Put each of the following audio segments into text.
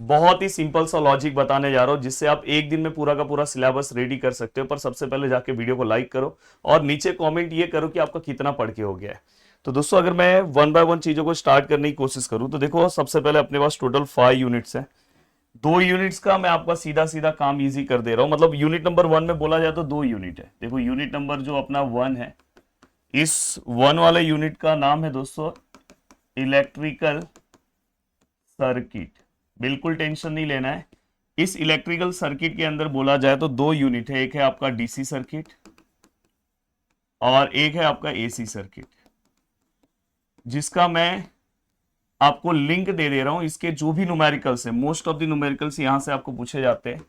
बहुत ही सिंपल सा लॉजिक बताने जा रहा हूं जिससे आप एक दिन में पूरा का पूरा सिलेबस रेडी कर सकते हो। पर सबसे पहले जाके वीडियो को लाइक करो और नीचे कमेंट ये करो कि आपका कितना पढ़ के हो गया है। तो दोस्तों अगर मैं वन बाय वन चीजों को स्टार्ट करने की कोशिश करूं तो देखो सबसे पहले अपने पास टोटल 5 यूनिट्स हैं। 2 यूनिट्स का मैं आपका सीधा सीधा काम इजी कर दे रहा हूं। मतलब यूनिट नंबर 1 में बोला जाए तो 2 यूनिट है। देखो यूनिट नंबर जो अपना 1 है, इस 1 वाले यूनिट का नाम है दोस्तों इलेक्ट्रिकल सर्किट। बिल्कुल टेंशन नहीं लेना है। इस इलेक्ट्रिकल सर्किट के अंदर बोला जाए तो 2 यूनिट है। एक है आपका डीसी सर्किट और एक है आपका एसी सर्किट, जिसका मैं आपको लिंक दे दे रहा हूं। इसके जो भी न्यूमेरिकल्स है, मोस्ट ऑफ द न्यूमेरिकल्स यहां से आपको पूछे जाते हैं,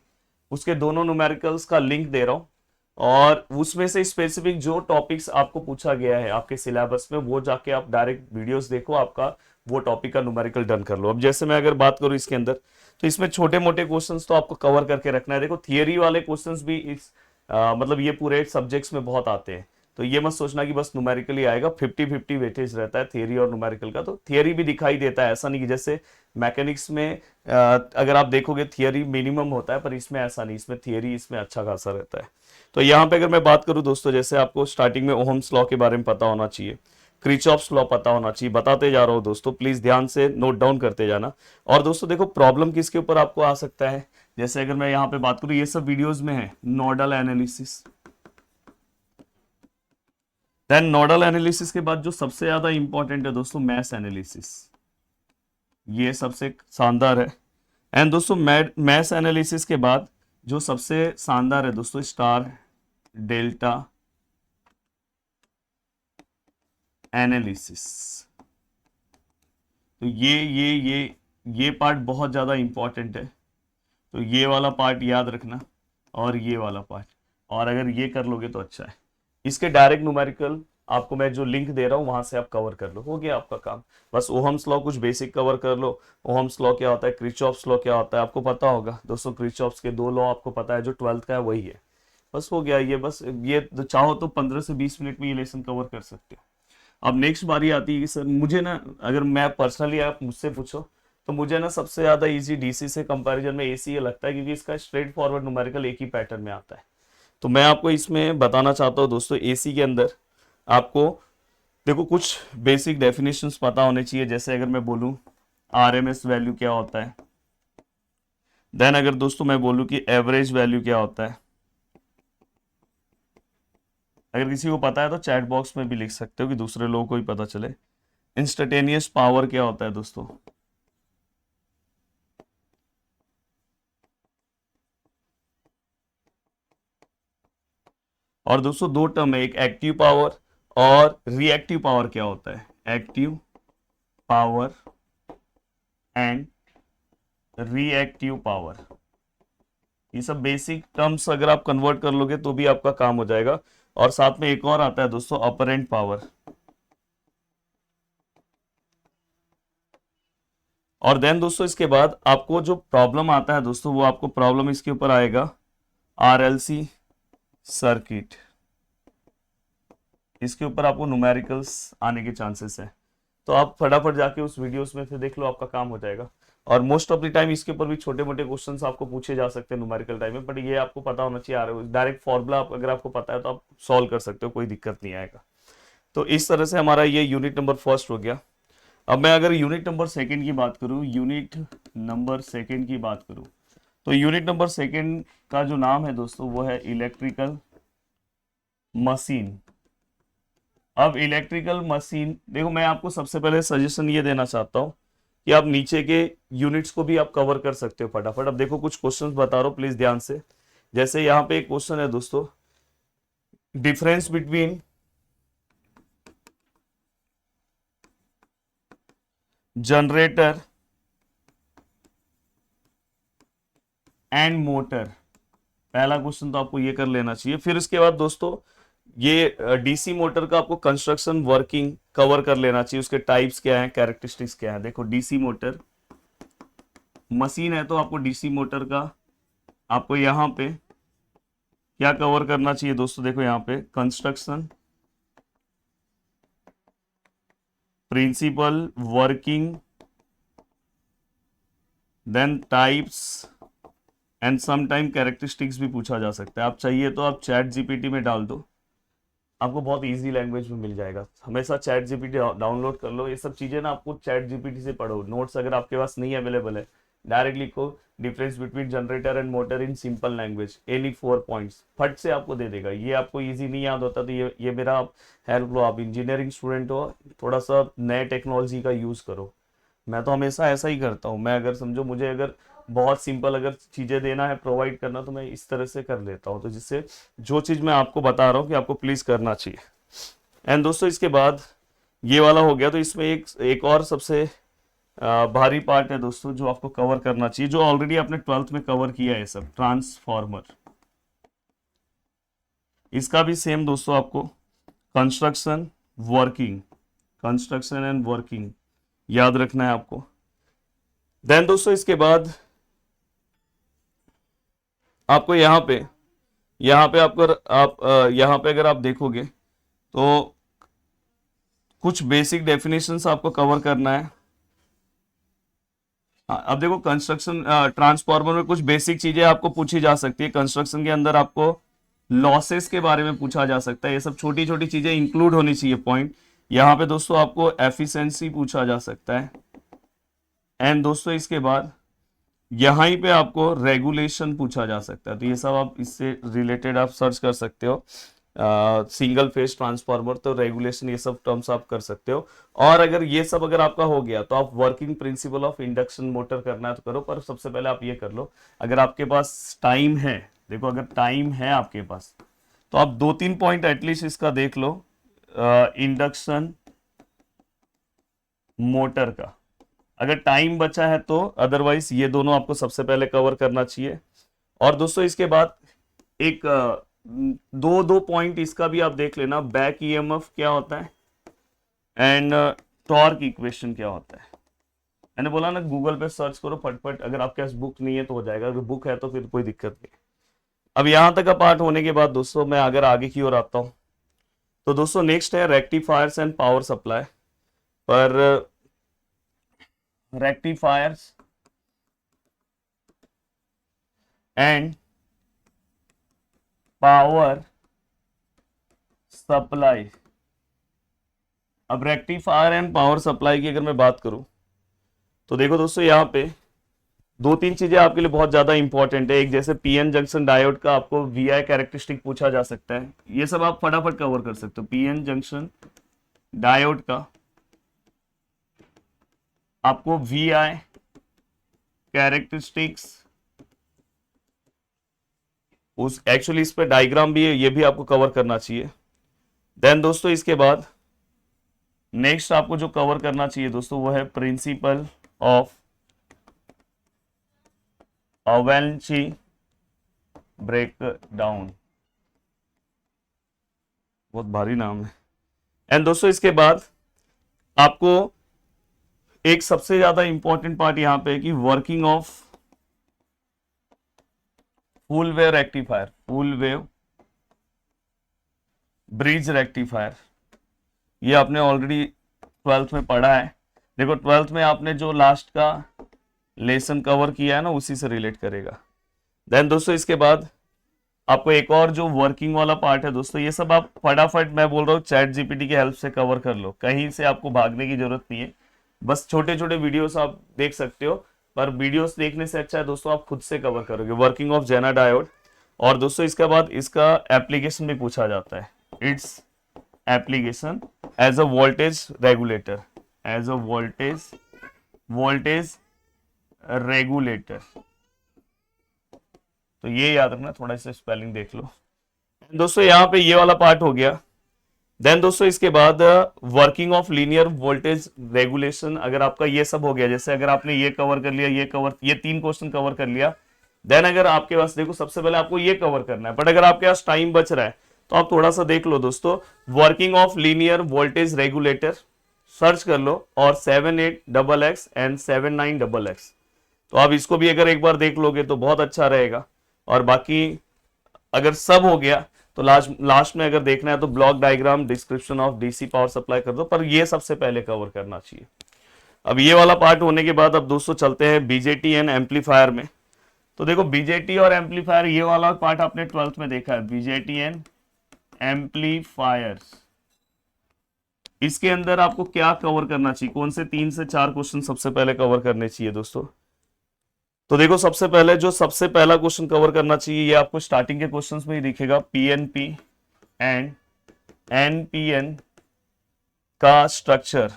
उसके दोनों न्यूमेरिकल्स का लिंक दे रहा हूं। और उसमें से स्पेसिफिक जो टॉपिक्स आपको पूछा गया है आपके सिलेबस में, वो जाके आप डायरेक्ट वीडियोस देखो, आपका वो टॉपिक का न्यूमेरिकल डन कर लो। अब जैसे मैं अगर बात करूं इसके अंदर, तो इसमें छोटे मोटे क्वेश्चंस तो आपको कवर करके रखना है। देखो थियरी वाले क्वेश्चंस भी इस मतलब ये पूरे सब्जेक्ट्स में बहुत आते हैं। तो ये मत सोचना कि बस न्यूमेरिकली आएगा। 50-50 वेटेज रहता है थियरी और न्यूमेरिकल का। तो थियरी भी दिखाई देता है, ऐसा नहीं कि जैसे मैकेनिक्स में अगर आप देखोगे थियरी मिनिमम होता है, पर इसमें ऐसा नहीं, इसमें थियरी इसमें अच्छा खासा रहता है। तो यहाँ पे अगर मैं बात करूं दोस्तों, जैसे आपको स्टार्टिंग में ओहम्स लॉ के बारे में पता होना चाहिए, क्रिचॉफ्स लॉ पता होना चाहिए। बताते जा रहा हूं दोस्तों, प्लीज ध्यान से नोट डाउन करते जाना। और दोस्तों देखो प्रॉब्लम किसके ऊपर आपको आ सकता है, जैसे अगर मैं यहाँ पे बात करूं, ये सब वीडियोस में है, nodal analysis. Then nodal analysis के बाद जो सबसे ज्यादा इंपॉर्टेंट है दोस्तों, मैश एनालिसिस। ये सबसे शानदार है। एंड दोस्तों मैश एनालिसिस के बाद जो सबसे शानदार है दोस्तों, स्टार डेल्टा एनालिसिस। तो ये पार्ट बहुत ज्यादा इंपॉर्टेंट है। तो ये वाला पार्ट याद रखना और ये वाला पार्ट, और अगर ये कर लोगे तो अच्छा है। इसके डायरेक्ट न्यूमेरिकल आपको मैं जो लिंक दे रहा हूं वहां से आप कवर कर लो, हो गया आपका काम। बस ओहम्स लॉ कुछ बेसिक कवर कर लो। ओहम्स लॉ क्या होता है, क्रिचॉफ्स लॉ क्या होता है, आपको पता होगा दोस्तों। क्रिचॉफ्स के 2 लॉ आपको पता है, जो 12th का है वही है। बस हो गया ये। बस ये तो चाहो तो 15 से 20 मिनट में ये लेसन कवर कर सकते हो। अब नेक्स्ट बारी आती है कि सर मुझे ना, अगर मैं पर्सनली आप मुझसे पूछो तो मुझे ना सबसे ज्यादा इजी डीसी से कंपैरिजन में एसी ये लगता है, क्योंकि इसका स्ट्रेट फॉरवर्ड न्यूमेरिकल एक ही पैटर्न में आता है। तो मैं आपको इसमें बताना चाहता हूँ दोस्तों, एसी के अंदर आपको देखो कुछ बेसिक डेफिनेशंस पता होने चाहिए। जैसे अगर मैं बोलूँ आरएमएस वैल्यू क्या होता है, देन अगर दोस्तों मैं बोलूँ कि एवरेज वैल्यू क्या होता है। अगर किसी को पता है तो चैट बॉक्स में भी लिख सकते हो कि दूसरे लोगों को भी पता चले। इंस्टेंटेनियस पावर क्या होता है दोस्तों। और दोस्तों 2 टर्म है, एक एक्टिव पावर और रिएक्टिव पावर क्या होता है। Active power and reactive power, ये सब बेसिक टर्म्स अगर आप कन्वर्ट कर लोगे तो भी आपका काम हो जाएगा। और साथ में एक और आता है दोस्तों, अपरेंट पावर। और देन दोस्तों इसके बाद आपको जो प्रॉब्लम आता है दोस्तों, वो आपको प्रॉब्लम इसके ऊपर आएगा आरएलसी सर्किट। इसके ऊपर आपको न्यूमेरिकल्स आने के चांसेस है। तो आप फटाफट जाके उस वीडियोस में से देख लो, आपका काम हो जाएगा। और मोस्ट ऑफ द टाइम इसके ऊपर भी छोटे मोटे क्वेश्चंस आपको पूछे जा सकते हैं न्यूमेरिकल टाइम में, बट ये आपको पता होना चाहिए। डायरेक्ट फॉर्मूला अगर आपको पता है तो आप सॉल्व कर सकते हो, कोई दिक्कत नहीं आएगा। तो इस तरह से हमारा ये यूनिट नंबर फर्स्ट हो गया। अब मैं अगर यूनिट नंबर सेकंड की बात करूं, यूनिट नंबर सेकंड की बात करूं, तो यूनिट नंबर सेकंड का जो नाम है दोस्तों वो है इलेक्ट्रिकल मशीन। अब इलेक्ट्रिकल मशीन देखो, मैं आपको सबसे पहले सजेशन ये देना चाहता हूं कि आप नीचे के यूनिट्स को भी आप कवर कर सकते हो फटाफट। अब देखो कुछ क्वेश्चंस बता रहा हूं, प्लीज ध्यान से। जैसे यहाँ पे एक क्वेश्चन है दोस्तों, difference between generator and motor. पहला क्वेश्चन तो आपको ये कर लेना चाहिए। फिर इसके बाद दोस्तों ये डीसी मोटर का आपको कंस्ट्रक्शन वर्किंग कवर कर लेना चाहिए। उसके टाइप्स क्या हैं, कैरेक्टरिस्टिक्स क्या है। देखो डीसी मोटर मशीन है तो आपको डीसी मोटर का आपको यहाँ पे क्या कवर करना चाहिए दोस्तों। देखो यहाँ पे construction, principal, working, then types and some time characteristics भी पूछा जा सकता है। आप चाहिए तो आप चैट जीपीटी में डाल दो, आपको बहुत इजी लैंग्वेज में मिल जाएगा। हमेशा चैट जीपीटी डाउनलोड कर लो, ये सब चीज़ें ना आपको चैट जीपीटी से पढ़ो। नोट्स अगर आपके पास नहीं अवेलेबल है, डायरेक्टली लिखो difference between generator and motor in simple language, any 4 points, फट से आपको दे देगा। ये आपको इजी नहीं याद होता तो ये मेरा आप हेल्प लो। आप इंजीनियरिंग स्टूडेंट हो, थोड़ा सा नए टेक्नोलॉजी का यूज़ करो। मैं तो हमेशा ऐसा ही करता हूँ। मैं अगर समझो मुझे अगर बहुत सिंपल अगर चीज़ें देना है, प्रोवाइड करना, तो मैं इस तरह से कर लेता हूँ। तो जिससे जो चीज़ मैं आपको बता रहा हूँ कि आपको प्लीज़ करना चाहिए। एंड दोस्तों इसके बाद ये वाला हो गया, तो इसमें एक और सबसे भारी पार्ट है दोस्तों जो आपको कवर करना चाहिए, जो ऑलरेडी आपने 12th में कवर किया है, सब ट्रांसफॉर्मर। इसका भी सेम दोस्तों आपको कंस्ट्रक्शन एंड वर्किंग याद रखना है आपको। देन दोस्तों इसके बाद आपको यहाँ पे आपको यहाँ पे अगर आप देखोगे तो कुछ बेसिक डेफिनेशंस आपको कवर करना है। अब देखो कंस्ट्रक्शन ट्रांसफॉर्मर में कुछ बेसिक चीजें आपको पूछी जा सकती है। कंस्ट्रक्शन के अंदर आपको लॉसेस के बारे में पूछा जा सकता है। ये सब छोटी छोटी चीजें इंक्लूड होनी चाहिए पॉइंट। यहाँ पे दोस्तों आपको एफिशिएंसी पूछा जा सकता है। एंड दोस्तों इसके बाद यहाँ पे आपको रेगुलेशन पूछा जा सकता है। तो ये सब आप इससे रिलेटेड आप सर्च कर सकते हो। सिंगल फेज ट्रांसफार्मर, तो रेगुलेशन, ये सब टर्म्स आप कर सकते हो। और अगर ये सब अगर आपका हो गया तो आप working principle of induction motor करना है तो करो। पर सबसे पहले आप ये कर लो, अगर आपके पास टाइम है, देखो अगर टाइम है आपके पास तो आप 2-3 पॉइंट एटलीस्ट इसका देख लो, इंडक्शन मोटर का, अगर टाइम बचा है तो। अदरवाइज ये दोनों आपको सबसे पहले कवर करना चाहिए। और दोस्तों इसके बाद एक दो पॉइंट इसका भी आप देख लेना, बैक ईएमएफ क्या होता है एंड टॉर्क इक्वेशन क्या होता है। मैंने बोला ना गूगल पे सर्च करो फटफट, अगर आपके पास बुक नहीं है तो हो जाएगा, अगर बुक है तो फिर कोई दिक्कत नहीं। अब यहां तक का पार्ट होने के बाद दोस्तों मैं अगर आगे की ओर आता हूं तो दोस्तों नेक्स्ट है रेक्टिफायर्स एंड पावर सप्लाई। पर रेक्टिफायर्स एंड पावर सप्लाई, अब रेक्टिफायर एंड पावर सप्लाई की अगर मैं बात करूं तो देखो दोस्तों यहाँ पे 2-3 चीजें आपके लिए बहुत ज्यादा इंपॉर्टेंट है। एक जैसे पीएन जंक्शन डायोड का आपको वीआई कैरेक्टरिस्टिक पूछा जा सकता है, ये सब आप फटाफट कवर कर सकते हो। पीएन जंक्शन डायोड का आपको वीआई कैरेक्टरिस्टिक्स, उस एक्चुअली इस पे डायग्राम भी है, ये भी आपको कवर करना चाहिए। देन दोस्तों इसके बाद नेक्स्ट आपको जो कवर करना चाहिए दोस्तों वो है प्रिंसिपल ऑफ अवेंची ब्रेकडाउन, बहुत भारी नाम है। एंड दोस्तों इसके बाद आपको एक सबसे ज्यादा इंपॉर्टेंट पार्ट यहां पे है कि working of full wave rectifier, full wave bridge rectifier, ये आपने ऑलरेडी 12th में पढ़ा है। देखो 12th में आपने जो लास्ट का लेसन कवर किया है ना उसी से रिलेट करेगा। देन दोस्तों इसके बाद आपको एक और जो वर्किंग वाला पार्ट है दोस्तों, ये सब आप फटाफट, मैं बोल रहा हूँ चैट जीपीटी की हेल्प से कवर कर लो, कहीं से आपको भागने की जरूरत नहीं है। बस छोटे छोटे वीडियोस आप देख सकते हो, पर वीडियोस देखने से अच्छा है दोस्तों आप खुद से कवर करोगे। वर्किंग ऑफ जेना डायोड, और दोस्तों इसके बाद इसका एप्लीकेशन भी पूछा जाता है, its application as a voltage regulator, as a voltage regulator. तो ये याद रखना, थोड़ा सा स्पेलिंग देख लो दोस्तों। यहाँ पे ये वाला पार्ट हो गया। देन दोस्तों इसके बाद working of linear voltage regulation, अगर आपका ये सब हो गया, जैसे अगर आपने ये कवर कर लिया, ये 3 क्वेश्चन कवर कर लिया, देन अगर आपके पास, देखो सबसे पहले आपको ये कवर करना है, बट अगर आपके पास टाइम बच रहा है तो आप थोड़ा सा देख लो दोस्तों, working of linear voltage regulator search कर लो, और 78XX एंड 79XX, तो आप इसको भी अगर एक बार देख लोगे तो बहुत अच्छा रहेगा। और बाकी अगर सब हो गया तो लास्ट में अगर देखना है तो block diagram, description of DC power supply कर दो, पर ये सबसे पहले कवर करना चाहिए। अब ये वाला पार्ट होने के बाद अब दोस्तों चलते हैं बीजेटी एंड एम्पलीफायर में। तो देखो बीजेटी और एम्पलीफायर ये वाला पार्ट आपने 12th में देखा है, बीजेटी एंड एम्पलीफायर्स। इसके अंदर आपको क्या कवर करना चाहिए, कौन से 3 से 4 क्वेश्चन सबसे पहले कवर करने चाहिए दोस्तों? तो देखो सबसे पहले जो सबसे पहला क्वेश्चन कवर करना चाहिए, ये आपको स्टार्टिंग के क्वेश्चंस में ही दिखेगा, पीएनपी एंड एनपीएन का स्ट्रक्चर।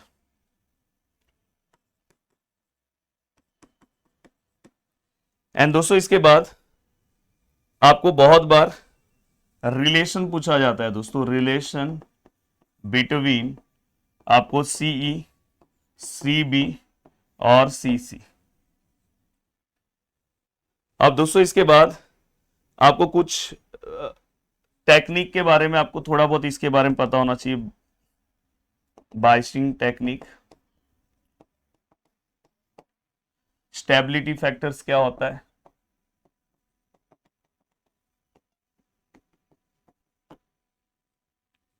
एंड दोस्तों इसके बाद आपको बहुत बार रिलेशन पूछा जाता है दोस्तों, रिलेशन बिटवीन आपको सीई, सीबी और सीसी। अब दोस्तों इसके बाद आपको कुछ टेक्निक के बारे में, आपको थोड़ा बहुत इसके बारे में पता होना चाहिए। बाइस्टिंग टेक्निक, स्टेबिलिटी फैक्टर्स क्या होता है,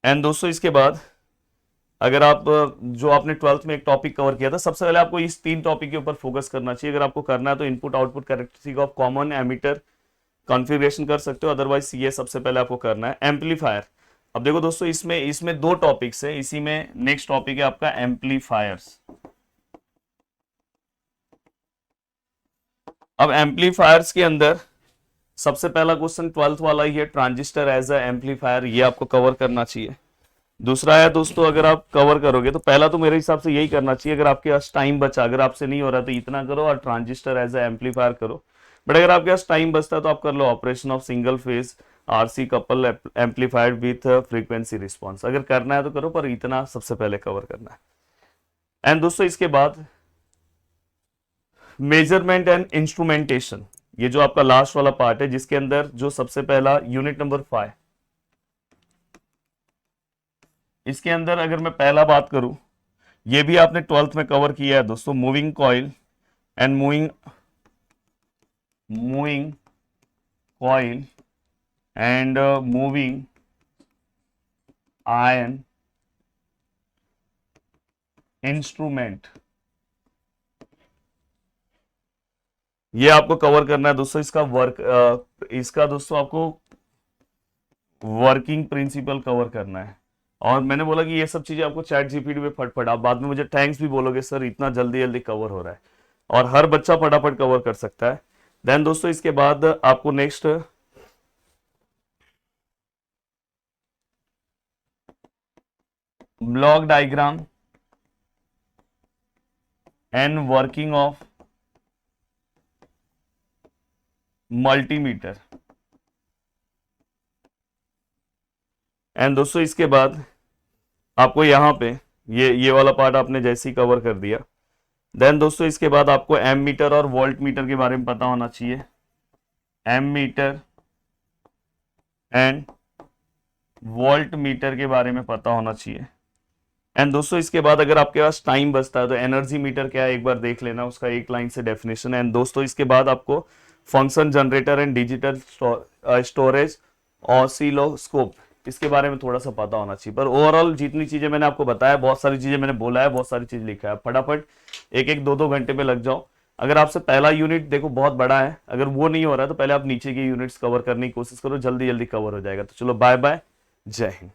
एंड दोस्तों इसके बाद अगर आप जो आपने 12th में एक टॉपिक कवर किया था, सबसे पहले आपको इस 3 टॉपिक के ऊपर फोकस करना चाहिए। अगर आपको करना है तो input output characteristic of common emitter configuration कर सकते हो, अदरवाइज ये सबसे पहले आपको करना है। एम्पलीफायर, अब देखो दोस्तों इसमें 2 टॉपिक्स है, इसी में नेक्स्ट टॉपिक है आपका एम्पलीफायर्स। अब एम्पलीफायर्स के अंदर सबसे पहला क्वेश्चन 12th वाला ही है, ट्रांजिस्टर एज अ एम्पलीफायर, ये आपको कवर करना चाहिए। दूसरा है दोस्तों, अगर आप कवर करोगे तो पहला तो मेरे हिसाब से यही करना चाहिए, अगर आपके पास टाइम बचा, अगर आपसे नहीं हो रहा तो इतना करो और ट्रांजिस्टर एज अ एम्पलीफायर करो। बट अगर आपके पास टाइम बचता है तो आप कर लो operation of single phase RC couple amplifier with frequency response. अगर करना है तो करो, पर इतना सबसे पहले कवर करना है। एंड दोस्तों इसके बाद मेजरमेंट एंड इंस्ट्रूमेंटेशन, ये जो आपका लास्ट वाला पार्ट है, जिसके अंदर जो सबसे पहला यूनिट नंबर 5, इसके अंदर अगर मैं पहला बात करूं, ये भी आपने 12th में कवर किया है दोस्तों, moving coil and moving coil and moving ion instrument, ये आपको कवर करना है दोस्तों। इसका दोस्तों आपको वर्किंग प्रिंसिपल कवर करना है। और मैंने बोला कि ये सब चीजें आपको चैट जीपीटी पे फटफट, आप बाद में मुझे थैंक्स भी बोलोगे सर इतना जल्दी जल्दी कवर हो रहा है, और हर बच्चा फटाफट कवर कर सकता है। देन दोस्तों इसके बाद आपको next block diagram and working of multimeter. And दोस्तों इसके बाद आपको यहां पे ये वाला पार्ट आपने जैसे ही कवर कर दिया, देन दोस्तों इसके बाद आपको एम मीटर और वोल्ट मीटर के बारे में पता होना चाहिए, ammeter and voltmeter के बारे में पता होना चाहिए। एंड दोस्तों इसके बाद अगर आपके पास टाइम बचता है तो एनर्जी मीटर क्या है एक बार देख लेना, उसका एक लाइन से डेफिनेशन। एंड दोस्तों इसके बाद आपको function generator and digital storage oscilloscope, इसके बारे में थोड़ा सा पता होना चाहिए। पर ओवरऑल जितनी चीजें मैंने आपको बताया, बहुत सारी चीजें मैंने बोला है, बहुत सारी चीज लिखा है, फटाफट 1-1, 2-2 घंटे पे लग जाओ। अगर आपसे पहला यूनिट देखो बहुत बड़ा है, अगर वो नहीं हो रहा है तो पहले आप नीचे के यूनिट्स कवर करने की कोशिश करो, जल्दी जल्दी कवर हो जाएगा। तो चलो बाय बाय, जय हिंद।